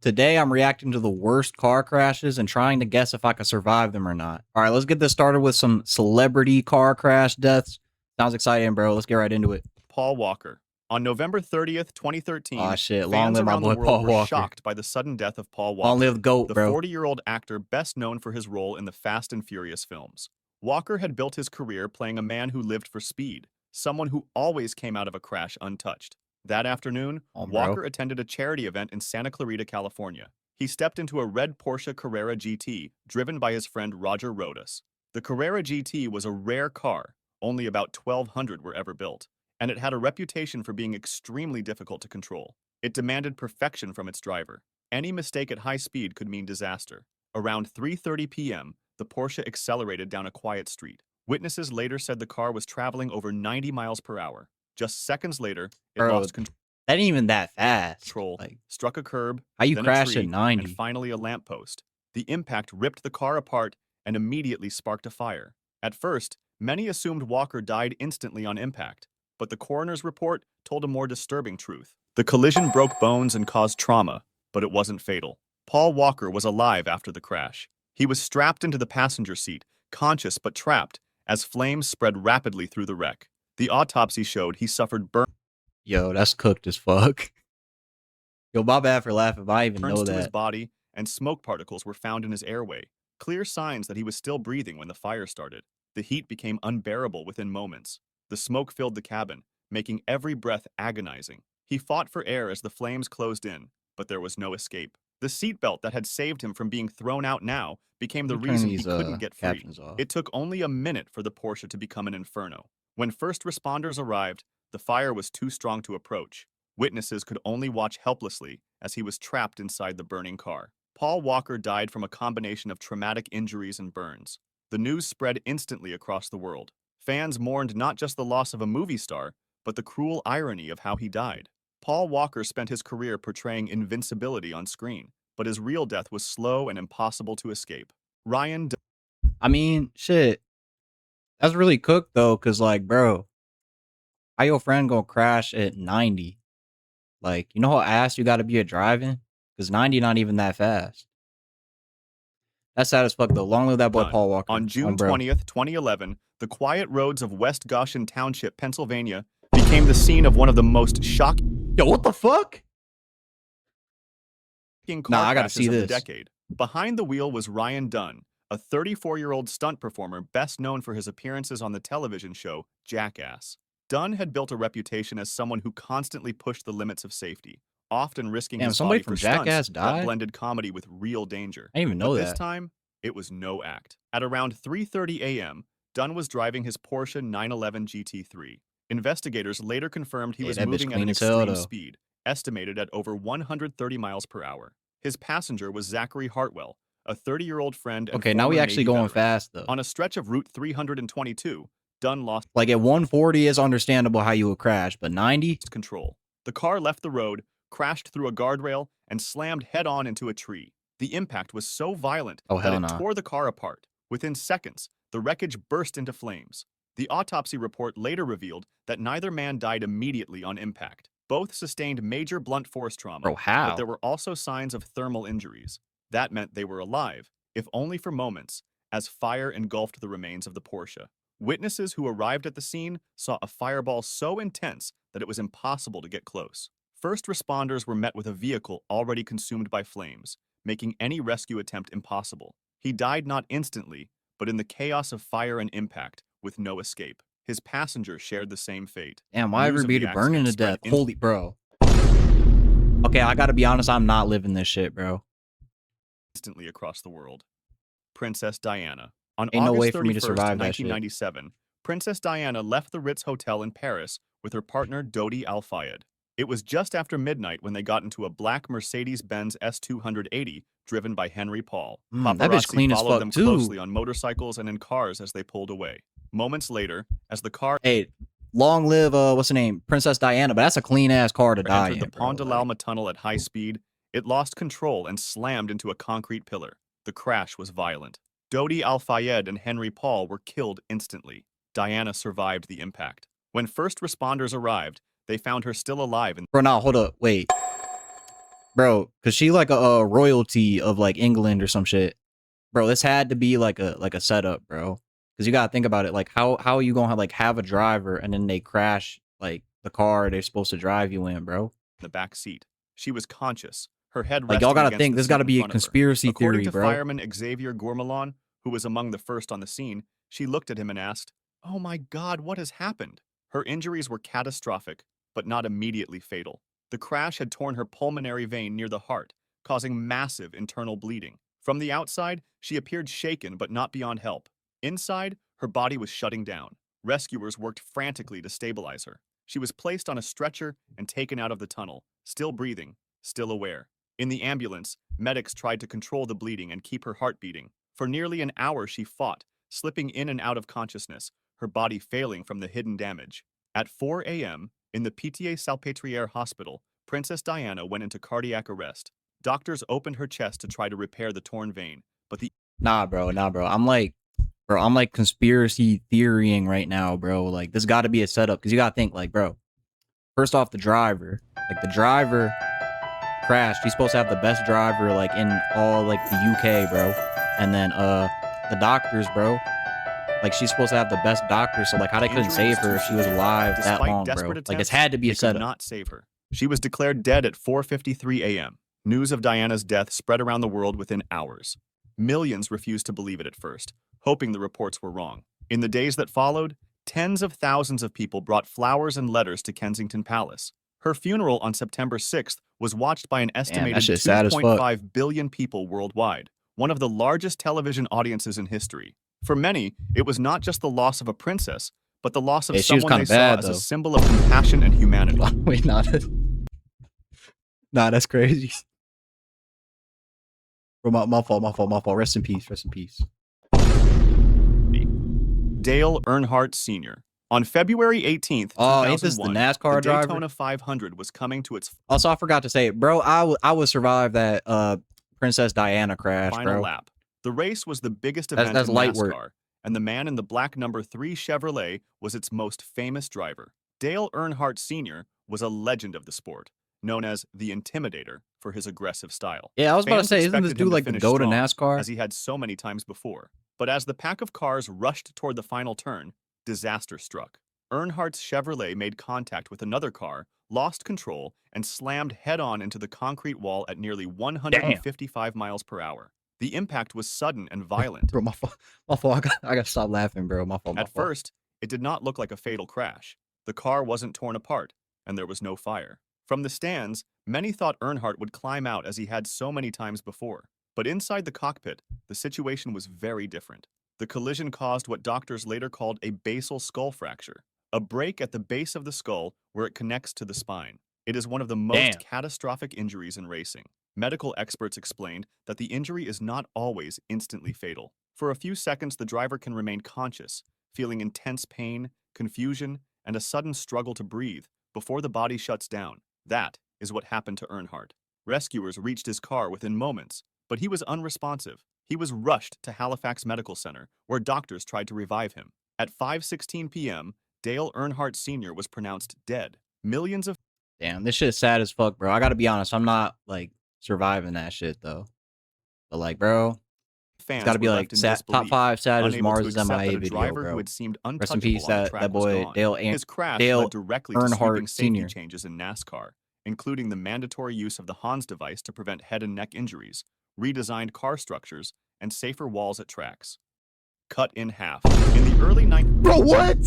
Today, I'm reacting to the worst car crashes and trying to guess if I could survive them or not. All right, let's get this started with some celebrity car crash deaths. Sounds exciting, bro. Let's get right into it. Paul Walker. On November 30th, Aw, 2013, shit. Long fans live my around the boy world Paul were Walker. shocked by the sudden death of Paul Long Walker, live GOAT, the bro. 40-year-old actor best known for his role in the Fast and Furious films. Walker had built his career playing a man who lived for speed, someone who always came out of a crash untouched. That afternoon, Bro. Walker attended a charity event in Santa Clarita, California. He stepped into a red Porsche Carrera GT driven by his friend Roger Rodas. The Carrera GT was a rare car, only about 1,200 were ever built, and it had a reputation for being extremely difficult to control. It demanded perfection from its driver. Any mistake at high speed could mean disaster. Around 3:30 p.m., the Porsche accelerated down a quiet street. Witnesses later said the car was traveling over 90 miles per hour. Just seconds later, it Bro, lost that ain't even that fast. control, Like, struck a curb, how you then a crash at tree, 90? and finally a lamppost. The impact ripped the car apart and immediately sparked a fire. At first, many assumed Walker died instantly on impact, but the coroner's report told a more disturbing truth. The collision broke bones and caused trauma, but it wasn't fatal. Paul Walker was alive after the crash. He was strapped into the passenger seat, conscious but trapped, as flames spread rapidly through the wreck. The autopsy showed he suffered burns Yo, that's cooked as fuck. Yo, my bad for laughing, but I even know to his that. body, and smoke particles were found in his airway, clear signs that he was still breathing when the fire started. The heat became unbearable within moments. The smoke filled the cabin, making every breath agonizing. He fought for air as the flames closed in, but there was no escape. The seatbelt that had saved him from being thrown out now became the Let me turn reason he these couldn't get free. captions off. It took only a minute for the Porsche to become an inferno. When first responders arrived, the fire was too strong to approach. Witnesses could only watch helplessly as he was trapped inside the burning car. Paul Walker died from a combination of traumatic injuries and burns. The news spread instantly across the world. Fans mourned not just the loss of a movie star, but the cruel irony of how he died. Paul Walker spent his career portraying invincibility on screen, but his real death was slow and impossible to escape. I mean, shit. That's really cooked, though, because, like, bro, how your friend gonna crash at 90? Like, you know how ass you gotta be at driving? Because 90 not even that fast. That's sad as fuck, though. Long live that boy Paul Walker. On June Bro. 20th, 2011, the quiet roads of West Goshen Township, Pennsylvania, became the scene of one of the most shocking Yo, what the fuck? car I gotta crashes see of the this. decade. Behind the wheel was Ryan Dunn, a 34-year-old stunt performer best known for his appearances on the television show Jackass. Dunn had built a reputation as someone who constantly pushed the limits of safety, often risking Damn, his somebody body from for stunts Jackass that died? blended comedy with real danger. I didn't even know But this that. time, it was no act. At around 3:30 a.m., Dunn was driving his Porsche 911 GT3. Investigators later confirmed he Yeah, was that bitch moving at clean an as hell, extreme though. speed, estimated at over 130 miles per hour. His passenger was Zachary Hartwell, a 30-year-old friend and Okay, now we former actually Navy going veteran. fast, though. On a stretch of Route 322, Dunn lost Like, at 140 is understandable how you would crash, but 90? control. The car left the road, crashed through a guardrail, and slammed head-on into a tree. The impact was so violent Oh, that hell it nah. tore the car apart. Within seconds, the wreckage burst into flames. The autopsy report later revealed that neither man died immediately on impact. Both sustained major blunt force trauma, Bro, but there how? were also signs of thermal injuries. That meant they were alive, if only for moments, as fire engulfed the remains of the Porsche. Witnesses who arrived at the scene saw a fireball so intense that it was impossible to get close. First responders were met with a vehicle already consumed by flames, making any rescue attempt impossible. He died not instantly, but in the chaos of fire and impact, with no escape. His passenger shared the same fate. Damn, why News of everybody the burning accident to spread death? Holy, bro. Okay, I gotta be honest, I'm not living this shit, bro. instantly across the world. Princess Diana. On Ain't no way August for me to 31st, survive that shit. 1997, Princess Diana left the Ritz Hotel in Paris with her partner Dodi Al-Fayed. It was just after midnight when they got into a black Mercedes-Benz S280 driven by Henry Paul. That bitch Paparazzi clean as followed fuck, them too. closely on motorcycles and in cars as they pulled away. Moments later, as the car Hey, long live, what's her name? Princess Diana, but that's a clean-ass car to die entered the in, bro. Pont de Like, l'Alma tunnel at high speed, it lost control and slammed into a concrete pillar. The crash was violent. Dodi Al-Fayed and Henry Paul were killed instantly. Diana survived the impact. When first responders arrived, they found her still alive and bro, nah, hold up, wait. bro, cause she like a royalty of like England or some shit, bro. This had to be like a setup, bro. Cause you gotta think about it. Like how are you gonna have, like have a driver and then they crash like the car they're supposed to drive you in, bro? the back seat. She was conscious, her head Like y'all resting gotta against think the this seat gotta in be a front of her. conspiracy According theory, to bro. fireman Xavier Gourmelon, who was among the first on the scene, she looked at him and asked, "Oh my God, what has happened?" Her injuries were catastrophic, but not immediately fatal. The crash had torn her pulmonary vein near the heart, causing massive internal bleeding. From the outside, she appeared shaken but not beyond help. Inside, her body was shutting down. Rescuers worked frantically to stabilize her. She was placed on a stretcher and taken out of the tunnel, still breathing, still aware. In the ambulance, medics tried to control the bleeding and keep her heart beating. For nearly an hour, she fought, slipping in and out of consciousness, her body failing from the hidden damage. At 4 a.m., in the Pitié-Salpêtrière hospital, Princess Diana went into cardiac arrest. Doctors opened her chest to try to repair the torn vein, but the Nah, bro, nah, bro. Bro, I'm like conspiracy theorying right now, bro. Like this got to be a setup because you got to think, like, bro. First off, the driver crashed. She's supposed to have the best driver like in all like the UK, bro. And then the doctors, bro. Like she's supposed to have the best doctors, so like how they couldn't injury was save her too if she was severe. alive that Despite long, desperate bro. Like it's attempts, had to be a they could setup. not save her. She was declared dead at 4:53 a.m. News of Diana's death spread around the world within hours. Millions refused to believe it at first, hoping the reports were wrong. In the days that followed, tens of thousands of people brought flowers and letters to Kensington Palace. Her funeral on September 6th was watched by an Damn, that estimated shit's sad as fuck. 2.5 billion people worldwide, one of the largest television audiences in history. For many, it was not just the loss of a princess, but the loss of Yeah, she was someone kind they of saw bad as a though. symbol of compassion and humanity. Wait, nah, nah, that's crazy. Bro, my fault. Rest in peace. Rest in peace. Dale Earnhardt Sr. On February 18th, Oh, ain't this the 2001, the NASCAR driver? Daytona 500 was coming to its Also, I forgot to say, bro, I would survive that Princess Diana crash, final bro. lap. The race was the biggest That's event that's in light work. NASCAR, and the man in the black number 3 Chevrolet was its most famous driver. Dale Earnhardt Sr. was a legend of the sport, known as the Intimidator for his aggressive style. Yeah, I was about to Fans say, isn't this expected him dude to like the finish go to strong, NASCAR? as he had so many times before. But as the pack of cars rushed toward the final turn, disaster struck. Earnhardt's Chevrolet made contact with another car, lost control, and slammed head-on into the concrete wall at nearly Damn, 155 miles per hour. The impact was sudden and violent. bro, my fault. My fault. I got to stop laughing, bro. My fault. My At fault. first, it did not look like a fatal crash. The car wasn't torn apart, and there was no fire. From the stands, many thought Earnhardt would climb out as he had so many times before. But inside the cockpit, the situation was very different. The collision caused what doctors later called a basal skull fracture, a break at the base of the skull where it connects to the spine. It is one of the most Damn. catastrophic injuries in racing. Medical experts explained that the injury is not always instantly fatal. For a few seconds, the driver can remain conscious, feeling intense pain, confusion, and a sudden struggle to breathe before the body shuts down. That is what happened to Earnhardt. Rescuers reached his car within moments, but he was unresponsive. He was rushed to Halifax Medical Center, where doctors tried to revive him. At 5:16 p.m., Dale Earnhardt Sr. was pronounced dead. Millions of Damn, this shit's sad as fuck, bro. I gotta be honest. I'm not like surviving that shit though. But like, bro, it's fans gotta were be left like in top disbelief, 5 saddest unable to Mars accept that MIA a video, driver who bro. had seemed Rest in untouchable peace, on the that track was boy gone. His crash led Dale directly to sweeping Earnhardt safety Sr. changes in NASCAR, including the mandatory use of the Hans device to prevent head and neck injuries, redesigned car structures, and safer walls at tracks. Cut in half. In the early Bro, what?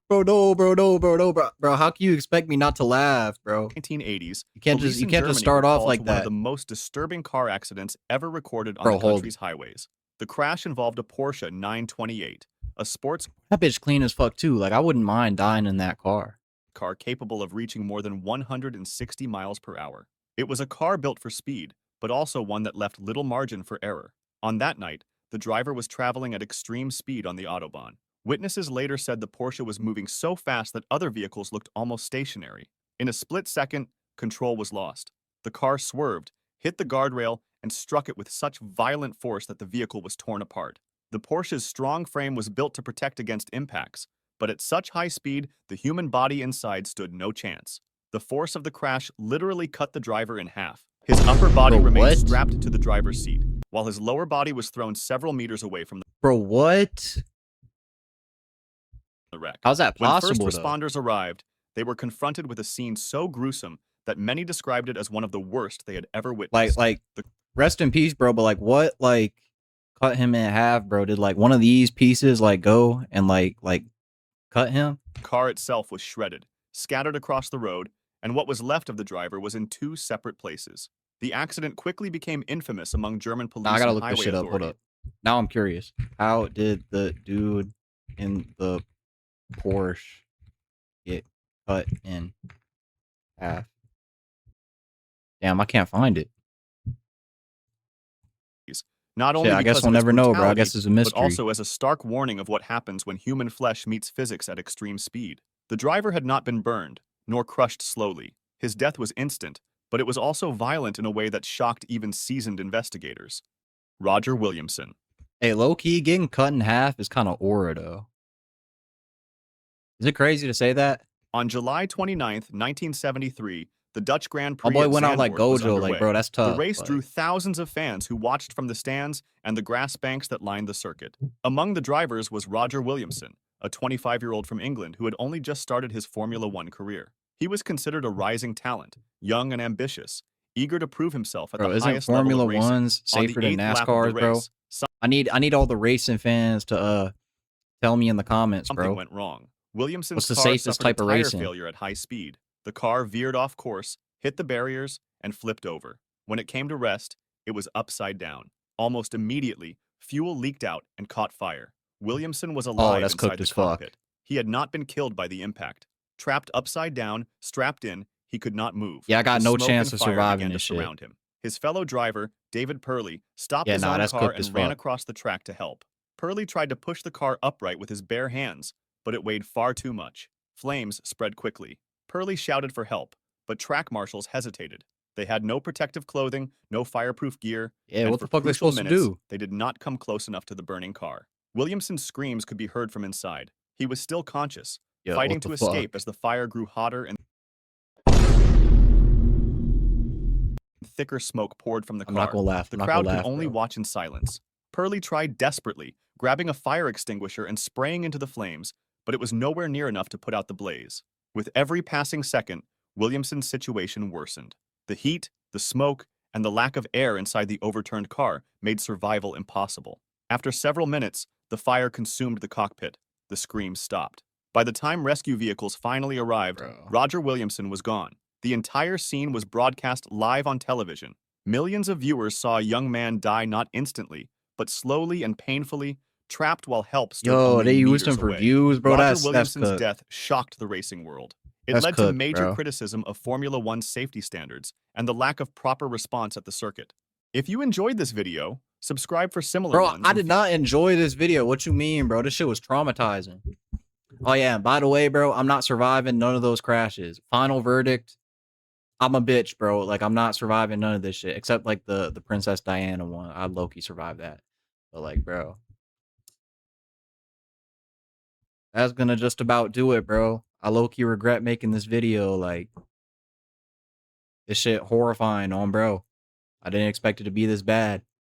Bro, no, bro, no, bro, no, bro. How can you expect me not to laugh, bro? 1980s, You police in can't just Germany were start off called to like one of the that, most disturbing car accidents ever recorded on the bro. Hold country's highways. The crash involved a Porsche 928, a sports that bitch clean as fuck too. Like I wouldn't mind dying in that car. car capable of reaching more than 160 miles per hour. It was a car built for speed, but also one that left little margin for error. On that night, the driver was traveling at extreme speed on the Autobahn. Witnesses later said the Porsche was moving so fast that other vehicles looked almost stationary. In a split second, control was lost. The car swerved, hit the guardrail, and struck it with such violent force that the vehicle was torn apart. The Porsche's strong frame was built to protect against impacts, but at such high speed, the human body inside stood no chance. The force of the crash literally cut the driver in half. His upper body Bro, remained what? strapped to the driver's seat, while his lower body was thrown several meters away from Bro, what? the wreck. How's that When first possible though? responders arrived, they were confronted with a scene so gruesome that many described it as one of the worst they had ever Like, witnessed. like, The rest in peace, bro. But like, what? Like, cut him in half, bro. Did like one of these pieces like go and like cut him? car itself was shredded, scattered across the road, and what was left of the driver was in two separate places. The accident quickly became infamous among German Now I police gotta and look this highway shit up. Hold authorities. up. Now I'm curious. How did the dude in the Porsche get cut in half? Damn, I can't find it. Not Shit, only I guess because we'll of its never know, bro. I brutality, guess it's a but mystery. also as a stark warning of what happens when human flesh meets physics at extreme speed. The driver had not been burned, nor crushed slowly. His death was instant, but it was also violent in a way that shocked even seasoned investigators. Roger Williamson. Hey, low key, getting cut in half is kind of aura though. Is it crazy to say that? On July 29th, 1973, the Dutch Grand My Prix boy at went out like Zandvoort was Gojo, like, underway. bro, that's The tough. race drew Like, thousands of fans who watched from the stands and the grass banks that lined the circuit. Among the drivers was Roger Williamson, a 25-year-old from England who had only just started his Formula One career. He was considered a rising talent, young and ambitious, eager to prove himself at the bro, isn't highest level of Formula racing. One's On the safer than eighth lap of the NASCAR's, bro? race, I need all the racing fans to tell me in the comments, something bro. went wrong. Williamson's What's the car safest suffered a type of tire racing? failure at high speed. The car veered off course, hit the barriers, and flipped over. When it came to rest, it was upside down. Almost immediately, fuel leaked out and caught fire. Williamson was Oh, alive that's inside cooked the as fuck. cockpit. He had not been killed by the impact. Trapped upside down, strapped in, he could not move. Yeah, I The got no smoke chance and of fire surviving began to this shit. surround him. His fellow driver, David Purley, stopped Yeah, his nah, own that's car cooked as and ran fuck. across the track to help. Purley tried to push the car upright with his bare hands, but it weighed far too much. Flames spread quickly. Purley shouted for help, but track marshals hesitated. They had no protective clothing, no fireproof gear, Yeah, and what for the fuck they crucial supposed to minutes, do? they did not come close enough to the burning car. Williamson's screams could be heard from inside. He was still conscious, Yo, fighting what the to escape fuck? as the fire grew hotter and thicker smoke poured from the I'm not car. gonna laugh. The I'm not gonna crowd could laugh, only bro. watch in silence. Purley tried desperately, grabbing a fire extinguisher and spraying into the flames, but it was nowhere near enough to put out the blaze. With every passing second, Williamson's situation worsened. The heat, the smoke, and the lack of air inside the overturned car made survival impossible. After several minutes, the fire consumed the cockpit. The screams stopped. By the time rescue vehicles finally arrived, Bro. Roger Williamson was gone. The entire scene was broadcast live on television. Millions of viewers saw a young man die not instantly, but slowly and painfully, trapped while help stood Yo, only they used meters him for away. views, bro. Roger That's Williamson's cooked. death shocked the racing world. It That's led to cooked, major bro. criticism of Formula One's safety standards and the lack of proper response at the circuit. If you enjoyed this video, subscribe for similar Bro, ones I and did not enjoy this video. What you mean, bro? This shit was traumatizing. Oh yeah, and by the way, bro, I'm not surviving none of those crashes. Final verdict, I'm a bitch, bro. Like I'm not surviving none of this shit except like the Princess Diana one. I low-key survived that. But like, bro, that's gonna just about do it, bro. I low-key regret making this video. Like this shit horrifying on bro. I didn't expect it to be this bad.